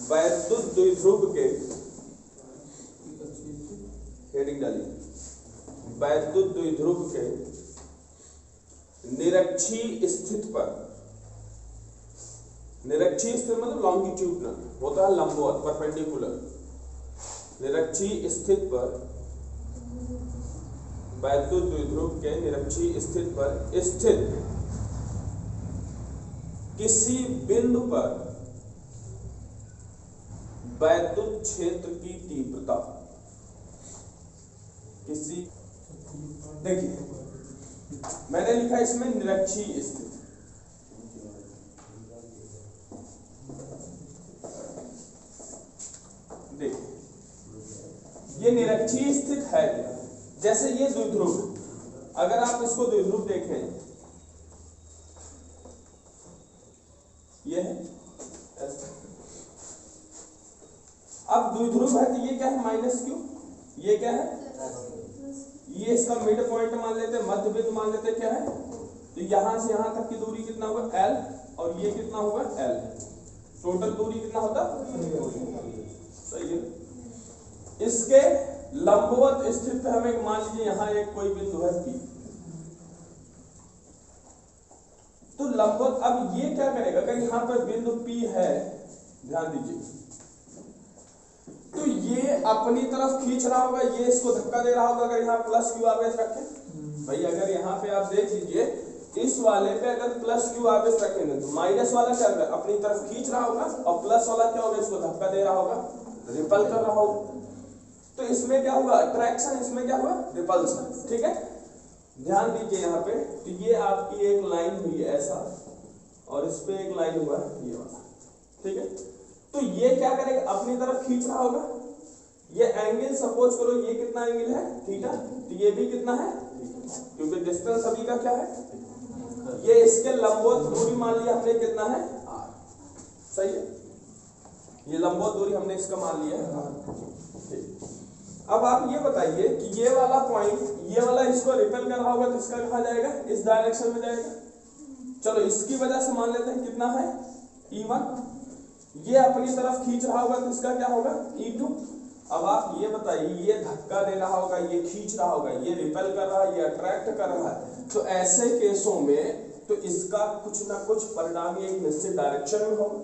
वैद्युत द्विध्रुव के, हेडिंग डालिए, वैद्युत द्विध्रुव के निरक्षीय स्थिति पर, निरक्षीय स्थिति मतलब लॉन्गिट्यूडनल होता है, लंबवत परपेंडिकुलर, निरक्षीय स्थिति पर, वैद्युत द्विध्रुव के निरक्षीय स्थिति पर स्थित किसी बिंदु पर वैद्युत क्षेत्र की तीव्रता, किसी, देखिए मैंने लिखा इसमें निरक्षीय स्थिति, देखिए ये निरक्षीय स्थिति है क्या? जैसे ये द्विध्रुव, अगर आप इसको द्विध्रुव देखें, ये है ऐसा, अब द्विध्रुव है तो ये क्या है माइनस क्यू, ये क्या है, ये इसका मिड पॉइंट मान लेते हैं, मध्य बिंदु मान लेते हैं, क्या है, तो यहां से यहां तक की दूरी कितना होगा L, और ये कितना होगा L, टोटल दूरी कितना होता, सही है। इसके लंबवत स्थित पे हमें मान लीजिए यहां एक कोई बिंदु है P, तो लंबवत, अब ये क्या करेगा, अगर यहां पर बिंदु P है, ध्यान दीजिए, तो ये अपनी तरफ खींच रहा होगा, ये इसको धक्का दे रहा होगा, अगर यहाँ प्लस क्यू आवेश रखें, भाई अगर यहाँ पे आप देख लीजिए, इस वाले पे अगर प्लस क्यू आवेश रखेंगे तो माइनस वाला क्या होगा, अपनी तरफ खींच रहा होगा, और प्लस वाला क्या होगा, इसको धक्का दे रहा होगा, रिपल कर रहा होगा, तो इसमें क्या होगा अट्रैक्शन, इसमें क्या होगा रिपल्सन, ठीक है। ध्यान दीजिए यहाँ पे, तो ये आपकी एक लाइन हुई ऐसा, और इस पे एक लाइन हुआ ये वाला, ठीक है, तो ये क्या करेगा, अपनी तरफ खींच रहा होगा, ये एंगल सपोज करो ये कितना एंगल है थीटा, तो ये भी कितना है, क्योंकि डिस्टेंस सभी का क्या है, ये इसके लंबवत दूरी मान लिया हमने कितना है r, सही है, ये लंबवत दूरी हमने इसका मान लिया है r। अब आप ये बताइए कि ये वाला पॉइंट, ये वाला इसको रिपेल कर रहा होगा तो इसका कहाँ जाएगा, इस डायरेक्शन में जाएगा, चलो इसकी वजह से मान लेते हैं कितना है E1, ये अपनी तरफ खींच रहा होगा तो इसका क्या होगा E2। अब आप ये बताइए, ये धक्का दे रहा होगा, ये खींच रहा होगा, ये रिपेल कर रहा है, ये अट्रैक्ट कर रहा है, तो ऐसे केसों में तो इसका कुछ ना कुछ परिणाम एक निश्चित डायरेक्शन में होगा।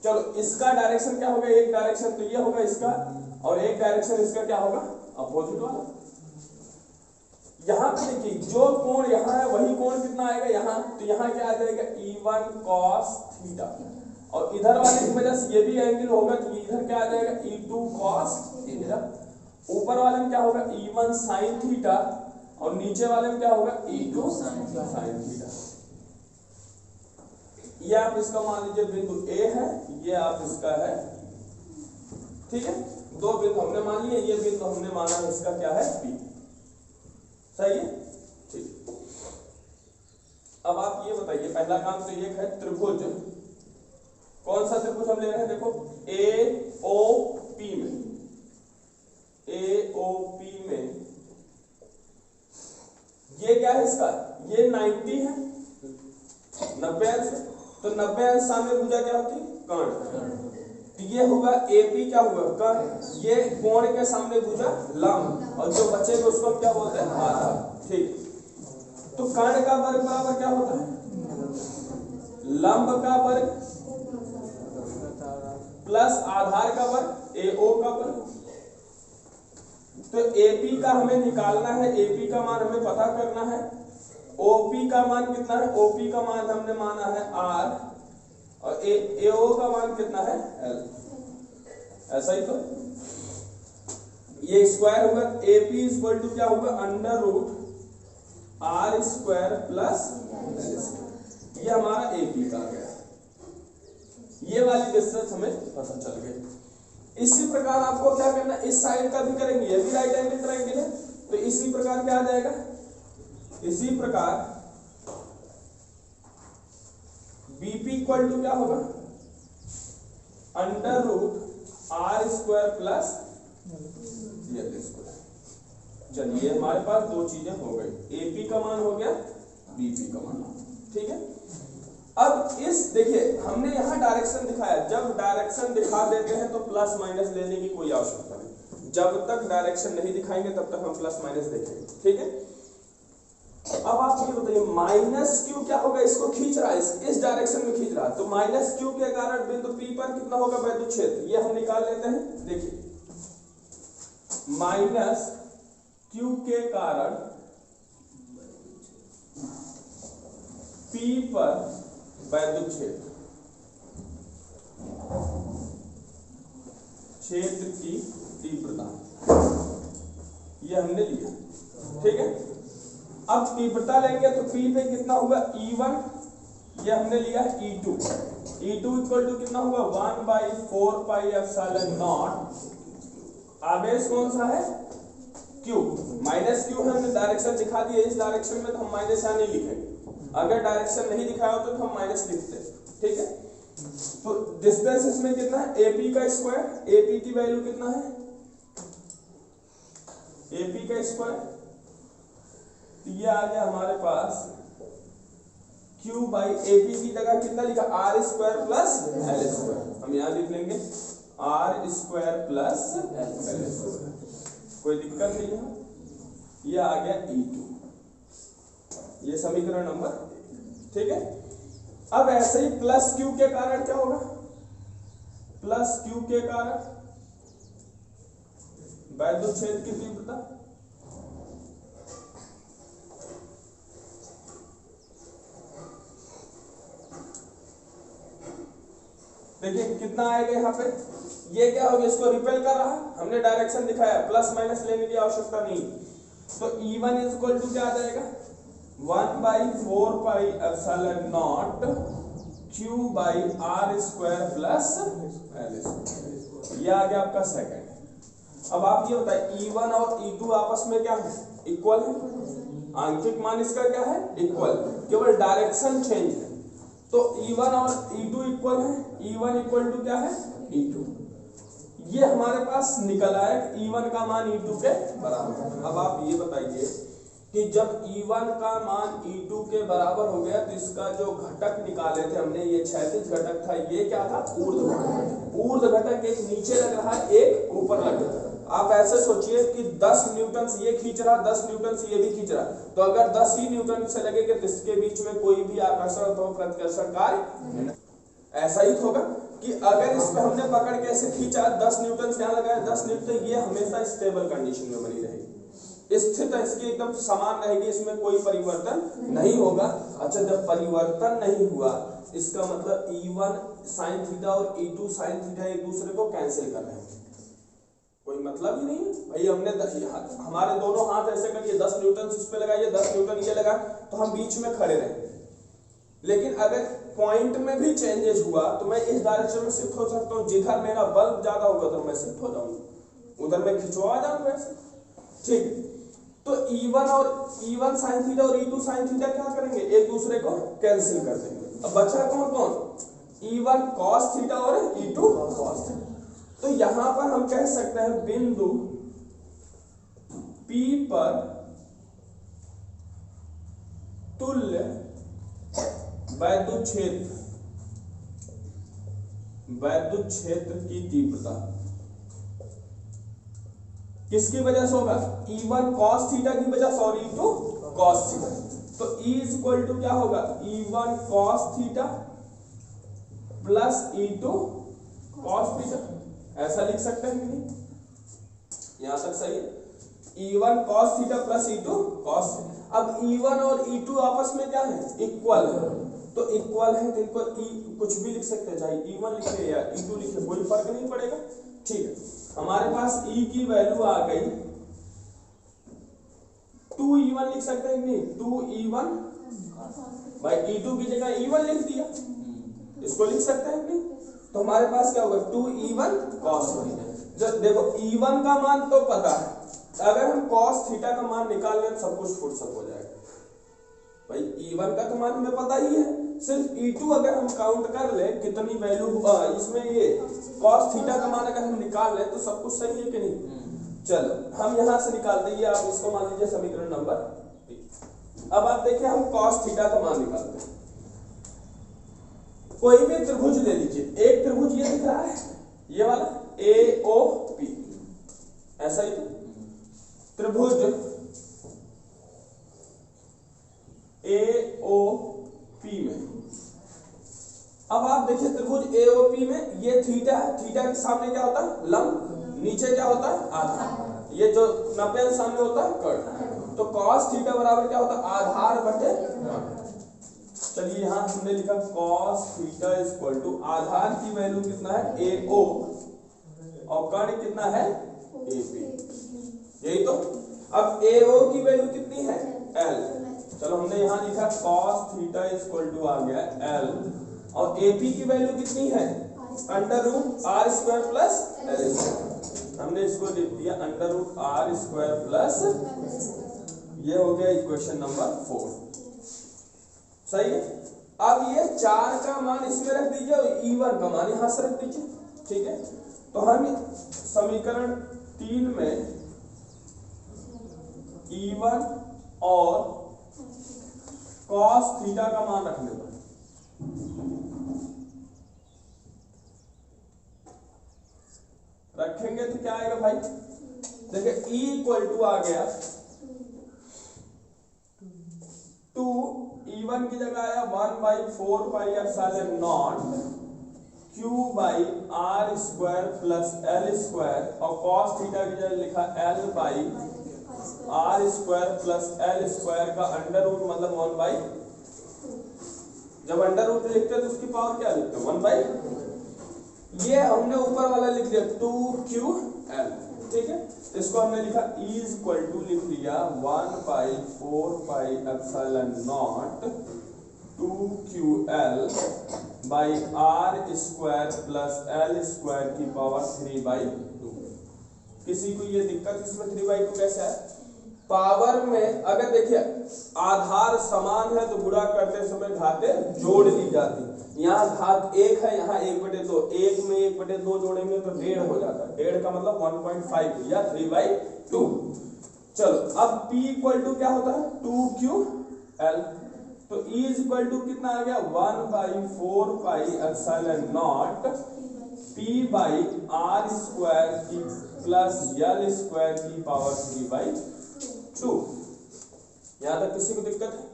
चलो इसका डायरेक्शन क्या होगा, एक डायरेक्शन तो ये होगा इसका, और एक डायरेक्शन इसका क्या होगा अपोजिट वाला। यहाँ पे देखिए जो कोण यहाँ है वही कोण कितना आएगा यहाँ, तो यहाँ क्या आ जाएगा E1 cos थीटा, और इधर वाले की वजह से ये भी एंगल होगा तो इधर क्या आ जाएगा E2 cos थीटा, ऊपर वाले में क्या होगा E1 sin थीटा, और नीचे वाले में क्या होगा E2 sin थीटा। ये आप इसका मान लीजिए बिंदु A है, ये आप इसका है, ठीक है, दो बिंदु हमने मान लिए, ये बिंदु हमने माना है इसका क्या है P, सही है, ठीक। अब आप ये बताइए, पहला काम तो ये है त्रिभुज, कौन सा त्रिभुज हम ले रहे हैं, देखो AOP में, AOP में ये क्या है इसका, ये 90 है, 90 अंश, तो 90 अंश सामने भुजा क्या होती है कर्ण, तो ये होगा AP क्या होगा कर्ण, ये कोण के सामने भुजा लंब, और जो बचेगा उसको हम क्या बोलते हैं आधार, ठीक। तो कर्ण का वर्ग बराबर क्या होता है, लंब का वर्ग प्लस आधार का वर्ग AO का वर्ग। तो AP का हमें निकालना है, AP का मान हमें पता करना है, OP का मान कितना है, OP का मान हमने माना है R, और AO का मान कितना है L, ऐसा ही तो ये स्क्वायर होगा, AP इक्वल टू क्या होगा under root R square plus ये हमारा AP का आ गया, ये वाली डिस्टेंस हमें पता चल गई। इसी प्रकार आपको क्या करना, इस साइड का भी करेंगे, ये भी राइट एंगल ट्रायंगल है, तो इसी प्रकार क्या आ जाएगा, इसी प्रकार BP इक्वल टू क्या होगा under root R square plus L square. चलिए हमारे पास दो चीजें हो गई, AP का मान हो गया, BP का मान, ठीक है। अब इस देखिए हमने यहाँ डायरेक्शन दिखाया, जब डायरेक्शन दिखा देते हैं तो प्लस माइनस लेने की कोई आवश्यकता नहीं, जब तक डायरेक्शन नहीं दिखाएंगे तब तक हम प्लस माइनस देखेंगे, ठीक है। अब आप ये बताइए माइनस क्यू क्या होगा, इसको खींच रहा है, इस डायरेक्शन में खींच रहा है, तो माइनस क्यू के कारण बिंदु पी पर कितना होगा वैद्युत क्षेत्र, ये हम निकाल लेते हैं। देखिए माइनस क्यू के कारण पी पर वैद्युत क्षेत्र, क्षेत्र की तीव्रता, ये हमने लिया, ठीक है। अब तीव्रता लेंगे तो P पे कितना होगा E1, ये हमने लिया E2, E2 इक्वल टू कितना होगा 1/4 पाई एप्सिलॉन नॉट, आवेश कौन सा है Q, माइनस Q है, हमने डायरेक्शन दिखा दी है, इस डायरेक्शन में तो हम माइनस यहाँ नहीं लिखेंगे, अगर डायरेक्शन नहीं दिखाया होता तो हम माइनस लिखते, ठीक है। तो डिस्टेंस इसमें कितना है AP का स्क्वायर, AP की वैल्यू कितना है AP का स्क्वायर, ये आ गया हमारे पास Q बाई AP की जगह कितना लिखा R square plus L square, हम यहाँ लिख लेंगे R square plus L square, कोई दिक्कत नहीं है, ये आ गया E2, ये समीकरण नंबर, ठीक है। अब ऐसे ही प्लस Q के कारण क्या होगा, प्लस Q के कारण वैद्युत क्षेत्र की तीव्रता, देखिए कितना आएगा यहाँ पे, ये क्या हो गया, इसको रिपेल कर रहा है, हमने डायरेक्शन दिखाया, प्लस माइनस लेने की आवश्यकता नहीं, तो E1 इज इक्वल टू क्या आ जाएगा 1/4 pi epsilon naught Q by R square plus L square, ये आ गया आपका सेकंड। अब आप ये बताइए E1 और E2 आपस में क्या है, इक्वल है, आंशिक मान इसका क्या है इक्वल, केवल डायरेक्शन चेंज है, तो E1 और E2 इक्वल है, E1 इक्वल टू क्या है E2, ये हमारे पास निकल आया E1 का मान E2 के बराबर। अब आप ये बताइए कि जब E1 का मान E2 के बराबर हो गया तो इसका जो घटक निकाले थे हमने, ये क्षैतिज घटक था, ये क्या था ऊर्ध्व घटक, ऊर्ध्व घटक एक नीचे लग रहा है एक ऊपर लग रहा है। आप ऐसे सोचिए कि 10 न्यूटन से ये खींच रहा, 10 न्यूटन से ये भी खींच रहा, तो अगर 10 ही न्यूटन से लगेगा तो इसके बीच में कोई भी आकर्षण अथवा प्रतिकर्षण कार्य, ऐसा ही होगा कि अगर इस पे हमने पकड़ के ऐसे खींचा, 10 न्यूटन से यहाँ लगाया 10 न्यूटन, ये हमेशा स्टेबल कंडीशन में बनी रहेगी, स्थित इसकी एकदम समान रहेगी, इसमें कोई परिवर्तन नहीं होगा। अच्छा जब परिवर्तन नहीं हुआ इसका मतलब E1 साइन थीटा और E2 साइन थीटा एक दूसरे को कैंसिल कर रहे हैं, कोई मतलब ही नहीं है भाई, हमने हमारे दोनों हाथ ऐसे करके 10 न्यूटन इस पे लगाइए 10 न्यूटन ये लगा तो हम बीच में खड़े रहे, लेकिन अगर पॉइंट में भी चेंजेस हुआ तो मैं इस डायरेक्शन में शिफ्ट हो सकता हूँ, जिधर मेरा बल ज्यादा होगा तो मैं शिफ्ट हो जाऊंगा, उधर मैं खिंचवा जाऊंगा ऐसे, ठीक है। तो E1 और E1 साइन थीटा और E2 साइन थीटा क्या करेंगे, एक दूसरे को कैंसिल कर देंगे। अब बचा कौन कौन, E1 cos थीटा और E2 cos थीटा। तो यहां पर हम कह सकते हैं बिंदु P पर तुल्य वैद्युत क्षेत्र की तीव्रता किसकी वजह से होगा, E1 cos थीटा की वजह से और E2 cos थीटा, तो E इज इक्वल टू क्या होगा E1 cos theta plus E2 cos theta, ऐसा लिख सकते हैं कि नहीं, यहां तक सही है। E1 cos theta plus E2 cos theta. अब E1 और E2 आपस में क्या है इक्वल है, तो इक्वल है तो इनको कुछ भी लिख सकते हैं, चाहे E1 लिखे या E2 लिखे कोई फर्क नहीं पड़ेगा, ठीक है। हमारे पास E की वैल्यू आ गई 2E1 लिख सकते हैं नहीं, 2E1 भाई E2 की जगह E1 लिख दिया, इसको लिख सकते हैं नहीं, तो हमारे पास क्या होगा 2E1 cos थीटा। जब देखो E1 का मान तो पता है, अगर हम cos थीटा का मान निकाल लें सब कुछ फुर्सत हो जाएगा, भाई E1 का तो मान हमें पता ही है, सिर्फ E2 अगर हम काउंट कर ले कितनी वैल्यू इसमें ये cos थीटा का मान अगर हम निकाल ले तो सब कुछ सही है कि नहीं। चलो हम यहां से निकालते हैं, आप इसको मान लीजिए समीकरण नंबर। अब आप देखिए हम cos थीटा का मान निकालते हैं, कोई भी त्रिभुज ले लीजिए, एक त्रिभुज ये दिख रहा है, ये वाला AOP, ऐसा ही तो त्रिभुज AOP में, अब आप देखिए त्रिभुज AOP में ये थीटा है, थीटा के सामने क्या होता है लंब, नीचे क्या होता है आधार, ये जो 90 सामने होता है कर्ण, तो cos थीटा बराबर क्या होता है आधार बटे कर्ण। चलिए यहां हमने लिखा cos थीटा इक्वल टू आधार की वैल्यू कितना है AO और कर्ण कितना है AP, यही तो। अब AO की वैल्यू कितनी है L, चलो हमने यहां लिखा cos थीटा इक्वल टू आ गया L और AP की वैल्यू कितनी है under root R square plus L square, हमने इसको लिख दिया under root R square plus, ये हो गया इक्वेशन नंबर 4, सही है। अब ये 4 का मान इसमें रख दीजिए और E1 का मान यहां से रख दीजिए, ठीक है। तो हम समीकरण 3 में E1 और cos थीटा का मान रखने पर रखेंगे तो क्या आएगा भाई, देखिए E इक्वल टू आ गया 2, E1 की जगह आया 1/4 pi epsilon naught Q by R square plus L square और cos थीटा की जगह लिखा L by R square plus L square का अंडर रूट मतलब 1/, जब अंडर रूट लिखते हैं तो उसकी पावर क्या लिखते हैं 1/, ये हमने ऊपर वाला लिख दिया 2QL, ठीक है। इसको हमने लिखा E इक्वल टू लिख लिया 1/4 pi epsilon naught 2QL by R square plus L square की पावर 3/2। किसी को ये दिक्कत इसमें 3/2 कैसे है, पावर में अगर देखिए आधार समान है तो गुणा करते समय घातें जोड़ ली जाती, यहाँ घात 1 है, यहाँ 1/2, 1 में 1/2 जोड़ेंगे तो 1.5 हो जाता है, 1.5 का मतलब 1.5 या 3/2। चलो अब P इक्वल टू क्या होता है 2QL, तो E इक्वल टू कितना आ गया 1/4 pi epsilon naught P by R square की प्लस एल स्क्वायर की पावर 3/2। यहां तक किसी को दिक्कत है?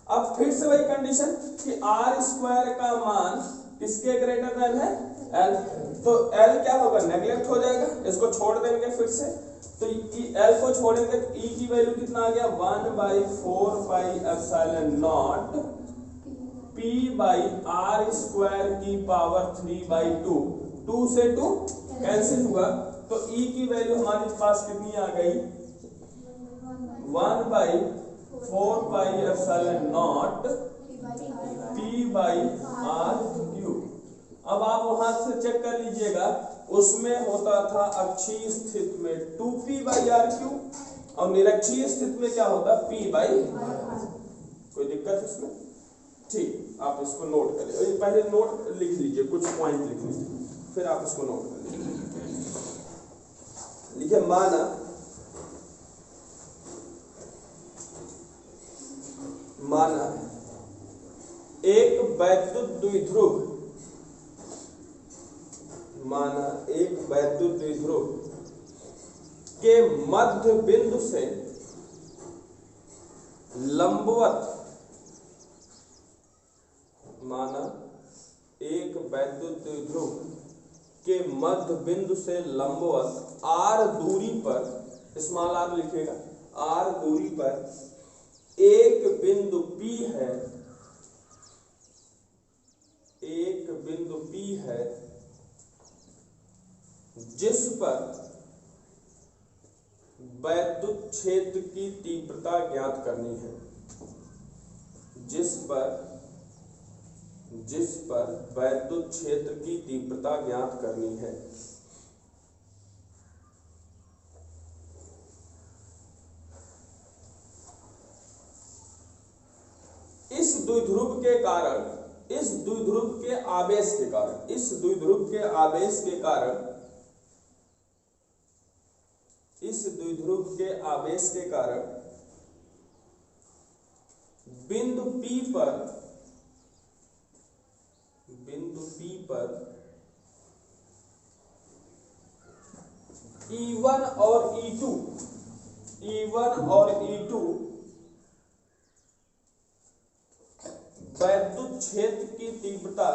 अब फिर से वही कंडीशन कि आर स्क्वायर का मान किसके ग्रेटर देन है L, तो L क्या होगा नेगलेक्ट हो जाएगा, इसको छोड़ देंगे फिर से, तो L को छोड़ेंगे तो E की वैल्यू कितना आ गया 1/4 pi epsilon naught P by R square की पावर 3/2, 2 से 2 कैंसिल हुआ तो E की वैल्यू हमारे पास कितनी आ गई 1/4 pi epsilon naught P by R cube. अब आप वहां से चेक कर लीजिएगा, उसमें होता था अक्षीय स्थिति में 2P/r³ और निरक्षीय स्थिति में क्या होता P/r। कोई दिक्कत इसमें? ठीक, आप इसको नोट करिए, पहले नोट लिख लीजिए, कुछ पॉइंट लिख लीजिए, फिर आप इसको नोट कर लीजिए। लिखिए माना एक वैद्युत द्विध्रुव, माना एक वैद्युत द्विध्रुव के मध्य बिंदु से लंबवत, माना एक वैद्युत द्विध्रुव के मध्य बिंदु से लंबवत r दूरी पर, स्मॉल r लिखिएगा, r दूरी पर एक बिंदु P है, एक बिंदु P है जिस पर वैद्युत क्षेत्र की तीव्रता ज्ञात करनी है, जिस पर वैद्युत क्षेत्र की तीव्रता ज्ञात करनी है। इस द्विध्रुव के कारण, इस द्विध्रुव के आवेश के कारण, इस द्विध्रुव के आवेश के कारण, इस द्विध्रुव के आवेश के कारण बिंदु P पर बिंदु P पर E1 और E2 वैद्युत क्षेत्र की तीव्रता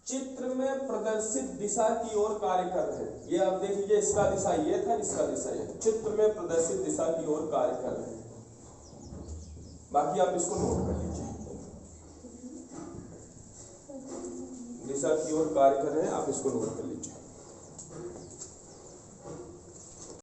चित्र में प्रदर्शित दिशा की ओर कार्य कर रहे हैं। ये आप देख लीजिए, इसका दिशा ये था, इसका दिशा ये। चित्र में प्रदर्शित दिशा की ओर कार्य कर रहे हैं। बाकी आप इसको नोट कर लीजिए, दिशा की ओर कार्य कर रहे हैं, आप इसको नोट कर लीजिए।